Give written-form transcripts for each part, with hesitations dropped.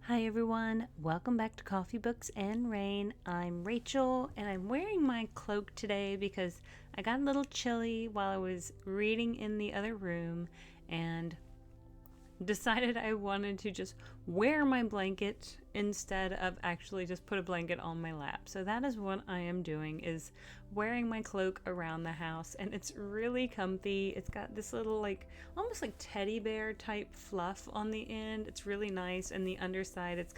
Hi everyone, welcome back to Coffee Books and Rain. I'm Rachel and I'm wearing my cloak today because I got a little chilly while I was reading in the other room and decided I wanted to just wear my blanket instead of actually just put a blanket on my lap. So that is what I am doing, is wearing my cloak around the house, and it's really comfy. It's got this little almost like teddy bear type fluff on the end. It's really nice, and the underside it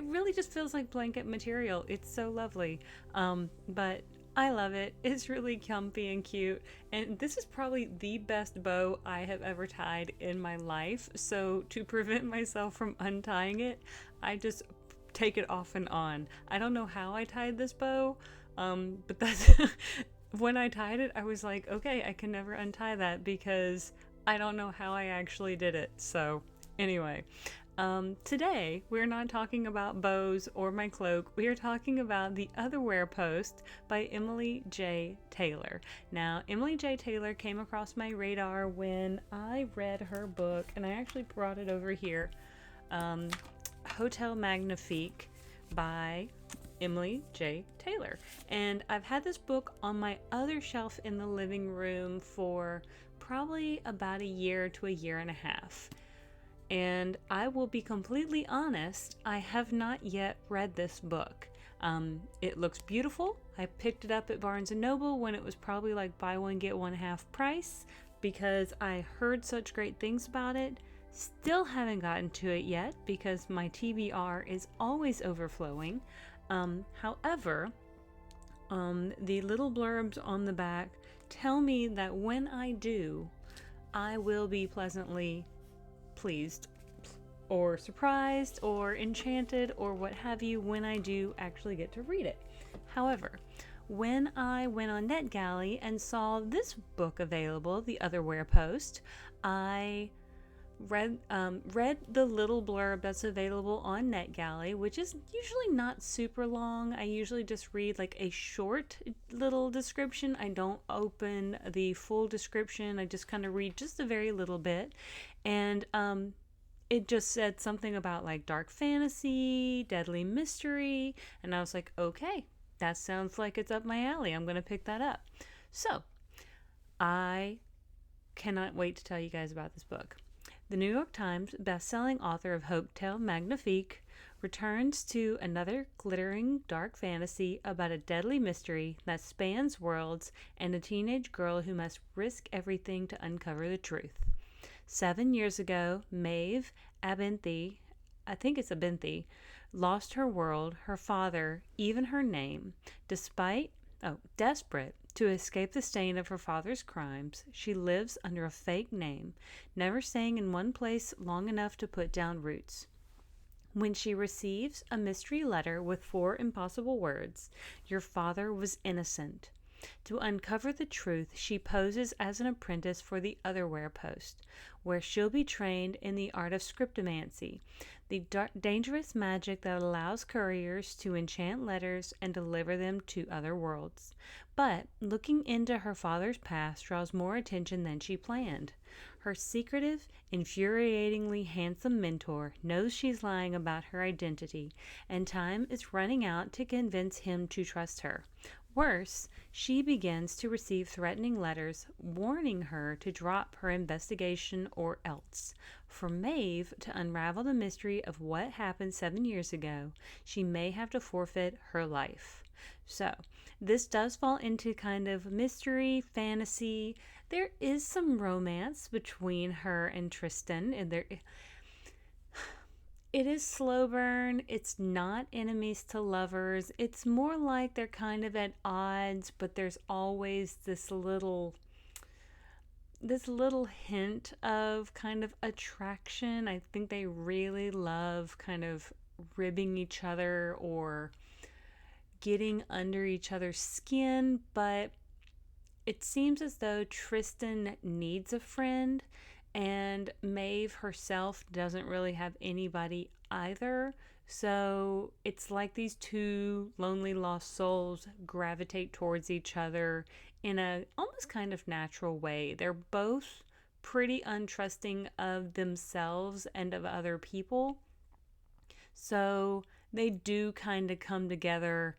really just feels like blanket material. It's so lovely. But I love it. It's really comfy and cute. And this is probably the best bow I have ever tied in my life. So to prevent myself from untying it, I just take it off and on. I don't know how I tied this bow, but that's when I tied it, I was like, okay, I can never untie that because I don't know how I actually did it. So anyway, today, we're not talking about bows or my cloak. We are talking about the Otherwhere post by Emily J. Taylor. Now, Emily J. Taylor came across my radar when I read her book, and I actually brought it over here, Hotel Magnifique by Emily J. Taylor. And I've had this book on my other shelf in the living room for probably about a year to a year and a half. And I will be completely honest, I have not yet read this book. It looks beautiful. I picked it up at Barnes & Noble when it was probably like buy one, get one half price because I heard such great things about it. Still haven't gotten to it yet because my TBR is always overflowing. However, the little blurbs on the back tell me that when I do, I will be pleasantly pleased or surprised or enchanted or what have you when I do actually get to read it. However, when I went on NetGalley and saw this book available, the Otherwhere post, I read the little blurb that's available on NetGalley, which is usually not super long. I usually just read like a short little description. I don't open the full description. I just kind of read just a very little bit, and it just said something about like dark fantasy, deadly mystery, and I was like, okay, that sounds like it's up my alley. I'm gonna pick that up. So I cannot wait to tell you guys about this book. The New York Times best-selling author of Hotel Magnifique returns to another glittering dark fantasy about a deadly mystery that spans worlds and a teenage girl who must risk everything to uncover the truth. 7 years ago, Maeve Abinthy, I think it's Abinthy, lost her world, her father, even her name. Desperate to escape the stain of her father's crimes, she lives under a fake name, never staying in one place long enough to put down roots. When she receives a mystery letter with 4 impossible words, "Your father was innocent." To uncover the truth, she poses as an apprentice for the Otherwhere post, where she'll be trained in the art of scriptomancy, the dangerous magic that allows couriers to enchant letters and deliver them to other worlds. But looking into her father's past draws more attention than she planned. Her secretive, infuriatingly handsome mentor knows she's lying about her identity, and time is running out to convince him to trust her. Worse, she begins to receive threatening letters warning her to drop her investigation or else. For Maeve to unravel the mystery of what happened 7 years ago, she may have to forfeit her life. So, this does fall into kind of mystery, fantasy. There is some romance between her and Tristan, and it is slow burn. It's not enemies to lovers. It's more like they're kind of at odds, but there's always this little hint of kind of attraction. I think they really love kind of ribbing each other or getting under each other's skin, but it seems as though Tristan needs a friend, and Maeve herself doesn't really have anybody either. So it's like these two lonely lost souls gravitate towards each other in a almost kind of natural way. They're both pretty untrusting of themselves and of other people. So they do kind of come together.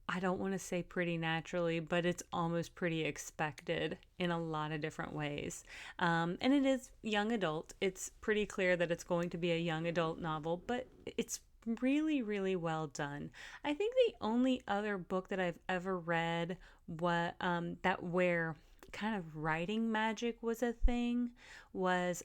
I don't want to say pretty naturally, but it's almost pretty expected in a lot of different ways. And it is young adult. It's pretty clear that it's going to be a young adult novel, but it's really, really well done. I think the only other book that I've ever read that where kind of writing magic was a thing was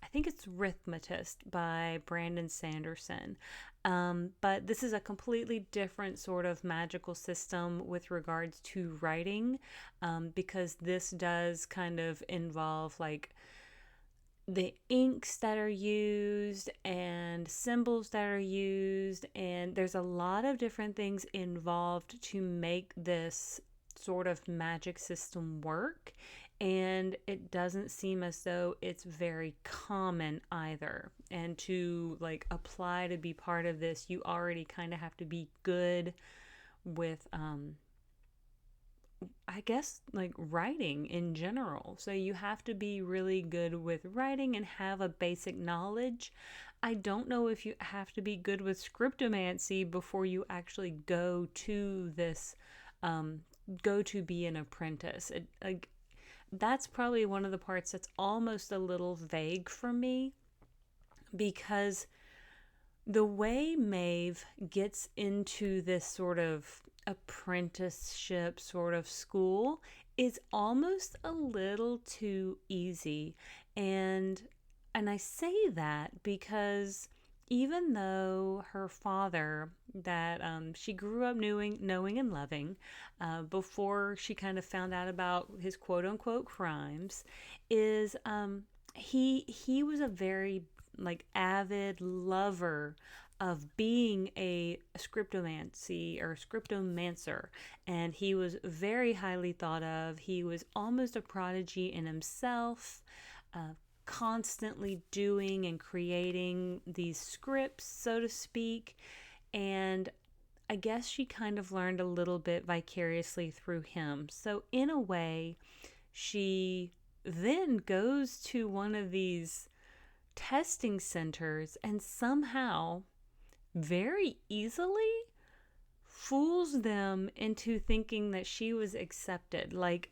I think it's Rhythmatist by Brandon Sanderson. But this is a completely different sort of magical system with regards to writing, because this does kind of involve like the inks that are used and symbols that are used, and there's a lot of different things involved to make this sort of magic system work. And it doesn't seem as though it's very common either. And to like apply to be part of this, you already kind of have to be good with I guess like writing in general. So you have to be really good with writing and have a basic knowledge. I don't know if you have to be good with scriptomancy before you actually go to this, go to be an apprentice. Like, that's probably one of the parts that's almost a little vague for me, because the way Maeve gets into this sort of apprenticeship sort of school is almost a little too easy. And I say that because even though her father, that she grew up knowing and loving, before she kind of found out about his quote unquote crimes, is he was a very like avid lover of being a scriptomancer, and he was very highly thought of. He was almost a prodigy in himself, constantly doing and creating these scripts, so to speak. And I guess she kind of learned a little bit vicariously through him. So, in a way, she then goes to one of these testing centers and somehow very easily fools them into thinking that she was accepted. Like,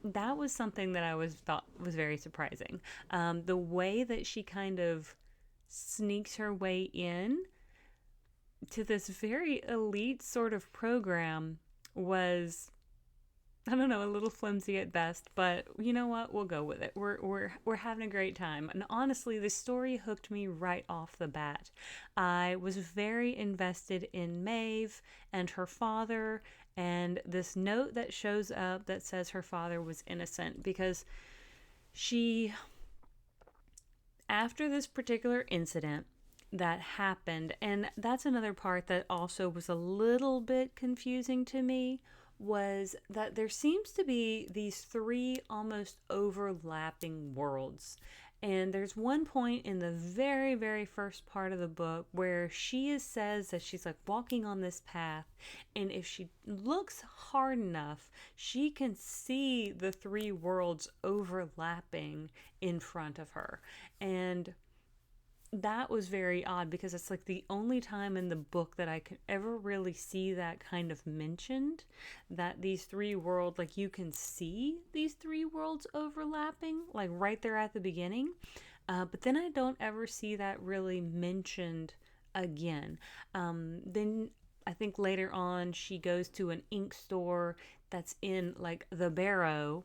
that was something that I was thought was very surprising. The way that she kind of sneaks her way in to this very elite sort of program was, I don't know, a little flimsy at best, but you know what? We'll go with it. We're having a great time. And honestly, the story hooked me right off the bat. I was very invested in Maeve and her father, and this note that shows up that says her father was innocent, because she, after this particular incident that happened, and that's another part that also was a little bit confusing to me, was that there seems to be these three almost overlapping worlds. And there's one point in the very, very first part of the book where says that she's like walking on this path, and if she looks hard enough, she can see the three worlds overlapping in front of her. And that was very odd, because it's like the only time in the book that I could ever really see that kind of mentioned, that these three worlds, like you can see these three worlds overlapping, like right there at the beginning. But then I don't ever see that really mentioned again. Then I think later on she goes to an ink store that's in like the Barrow,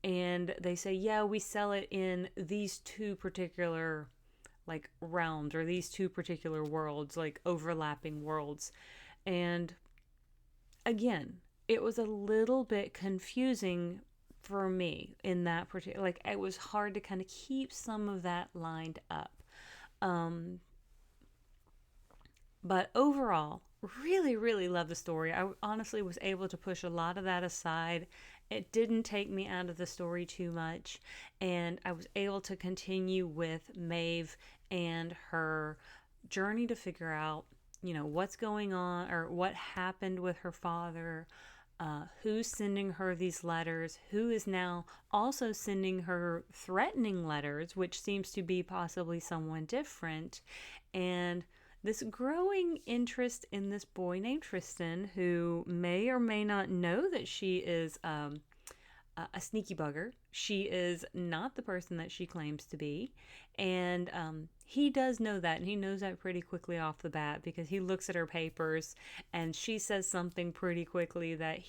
and they say, yeah, we sell it in these two particular like realms, or these two particular worlds, like overlapping worlds. And again, it was a little bit confusing for me in that particular, like it was hard to kind of keep some of that lined up. um but overall, really, really love the story. I honestly was able to push a lot of that aside. It didn't take me out of the story too much, and I was able to continue with Maeve and her journey to figure out, what's going on, or what happened with her father, who's sending her these letters, who is now also sending her threatening letters, which seems to be possibly someone different. and this growing interest in this boy named Tristan, who may or may not know that she is a sneaky bugger. She is not the person that she claims to be. And he does know that, and he knows that pretty quickly off the bat because he looks at her papers and she says something pretty quickly that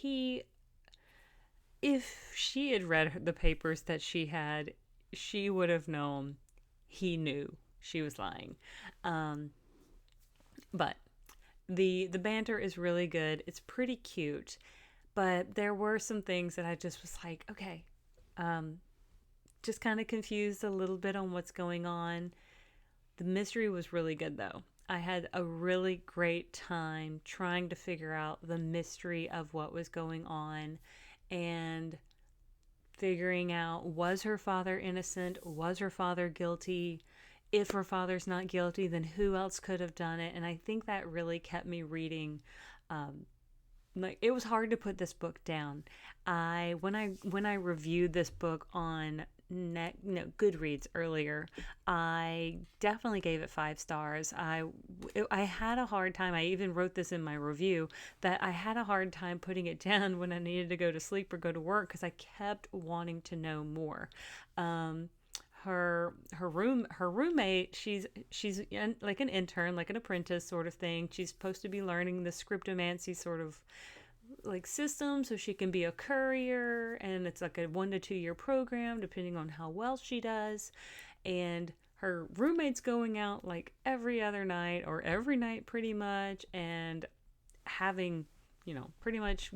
if she had read the papers that she had, she would have known he knew she was lying. Um, but the banter is really good. It's pretty cute, but there were some things that I just was like, okay, um, just kind of confused a little bit on what's going on. The mystery was really good though. I had a really great time trying to figure out the mystery of what was going on and figuring out, was her father innocent? Was her father guilty? If her father's not guilty, then who else could have done it? And I think that really kept me reading. Like, it was hard to put this book down. When I reviewed this book on Goodreads earlier, I definitely gave it 5 stars. I had a hard time. I even wrote this in my review that I had a hard time putting it down when I needed to go to sleep or go to work because I kept wanting to know more. Her roommate, she's like an intern, like an apprentice sort of thing. She's supposed to be learning the scriptomancy sort of like system so she can be a courier, and it's like a 1 to 2 year program depending on how well she does. And her roommate's going out like every other night or every night pretty much, and having, pretty much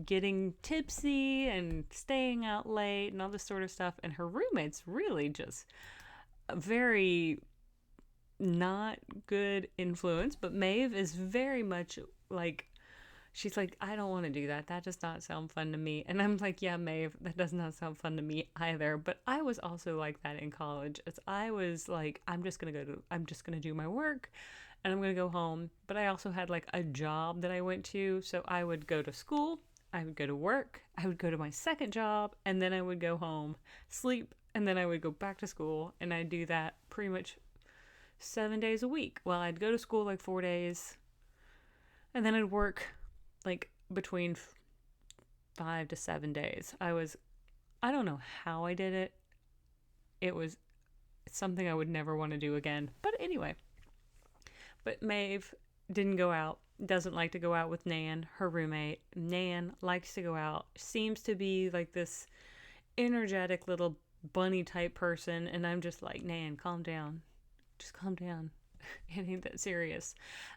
getting tipsy and staying out late and all this sort of stuff. And her roommate's really just a very not good influence, but Maeve is very much like, she's like, I don't want to do that. That does not sound fun to me. And I'm like, yeah, Maeve, that does not sound fun to me either. But I was also like that in college. As I was like, I'm just going to do my work and I'm going to go home. But I also had like a job that I went to. So I would go to school, I would go to work, I would go to my second job, and then I would go home, sleep, and then I would go back to school. And I'd do that pretty much 7 days a week. Well, I'd go to school like 4 days, and then I'd work like between 5 to 7 days. I don't know how I did it. It was something I would never want to do again. But anyway, but Maeve didn't go out, doesn't like to go out with Nan, her roommate. Nan likes to go out, seems to be like this energetic little bunny type person. And I'm just like, Nan, calm down. Just calm down. It ain't that serious.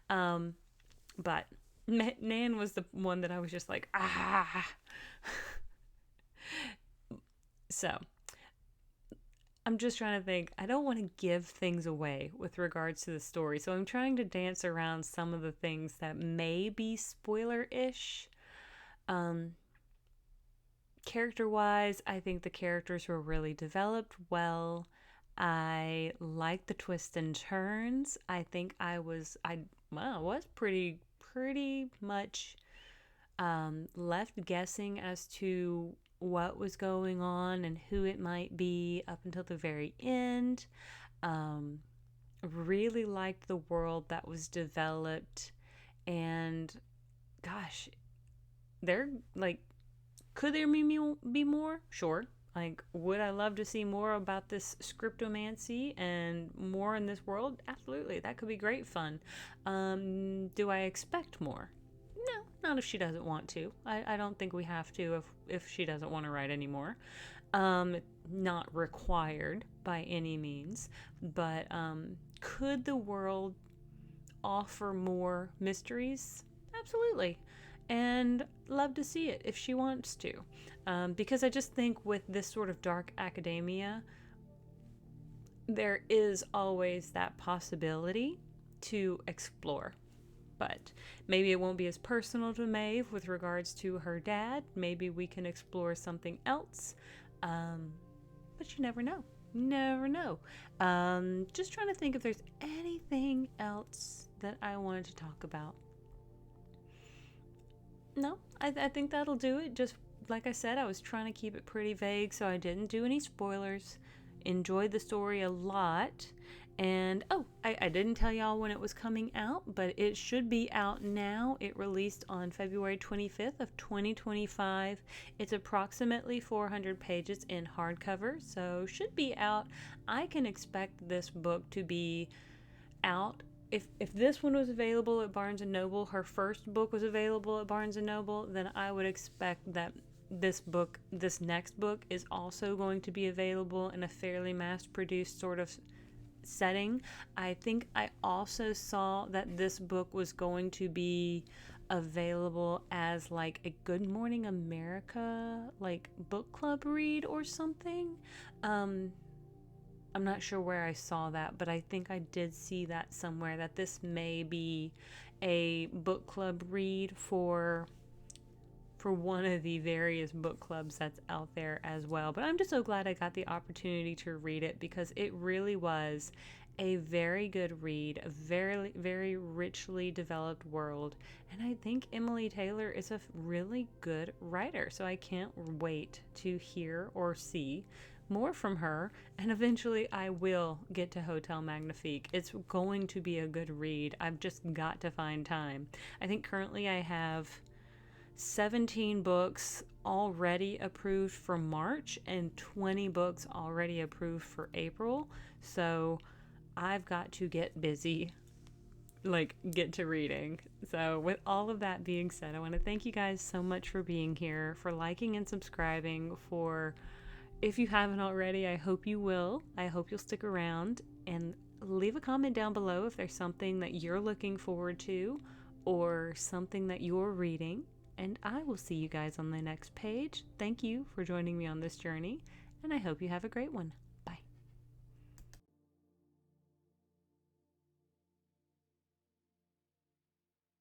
But Nan was the one that I was just like, ah. So I'm just trying to think. I don't want to give things away with regards to the story. So I'm trying to dance around some of the things that may be spoiler-ish. Character-wise, I think the characters were really developed well. I like the twists and turns. I think I was pretty much left guessing as to what was going on and who it might be up until the very end. Really liked the world that was developed, and gosh, they're like, could there be more? Sure. Like, would I love to see more about this scriptomancy and more in this world? Absolutely. That could be great fun. Do I expect more? No, not if she doesn't want to. I don't think we have to if she doesn't want to write anymore. Not required by any means. But could the world offer more mysteries? Absolutely. And love to see it if she wants to. Because I just think with this sort of dark academia, there is always that possibility to explore. But maybe it won't be as personal to Maeve with regards to her dad. Maybe we can explore something else. But you never know. Never know. Just trying to think if there's anything else that I wanted to talk about. No, I think that'll do it. Just like I said, I was trying to keep it pretty vague, so I didn't do any spoilers. Enjoyed the story a lot, And I didn't tell y'all when it was coming out, but it should be out now. It released on February 25th of 2025. It's approximately 400 pages in hardcover, so should be out. I can expect this book to be out. If this one was available at Barnes and Noble, her first book was available at Barnes and Noble, then I would expect that this next book is also going to be available in a fairly mass-produced sort of setting. I think I also saw that this book was going to be available as like a Good Morning America like book club read or something. I'm not sure where I saw that, but I think I did see that somewhere, that this may be a book club read for one of the various book clubs that's out there as well. But I'm just so glad I got the opportunity to read it, because it really was a very good read, a very, very richly developed world. And I think Emily Taylor is a really good writer. So I can't wait to hear or see more from her. And eventually I will get to Hotel Magnifique. It's going to be a good read. I've just got to find time. I think currently I have 17 books already approved for March and 20 books already approved for April. So I've got to get busy, like get to reading. So with all of that being said, I want to thank you guys so much for being here, for liking and subscribing, for, if you haven't already, I hope you will. I hope you'll stick around and leave a comment down below if there's something that you're looking forward to or something that you're reading. And I will see you guys on the next page. Thank you for joining me on this journey, and I hope you have a great one.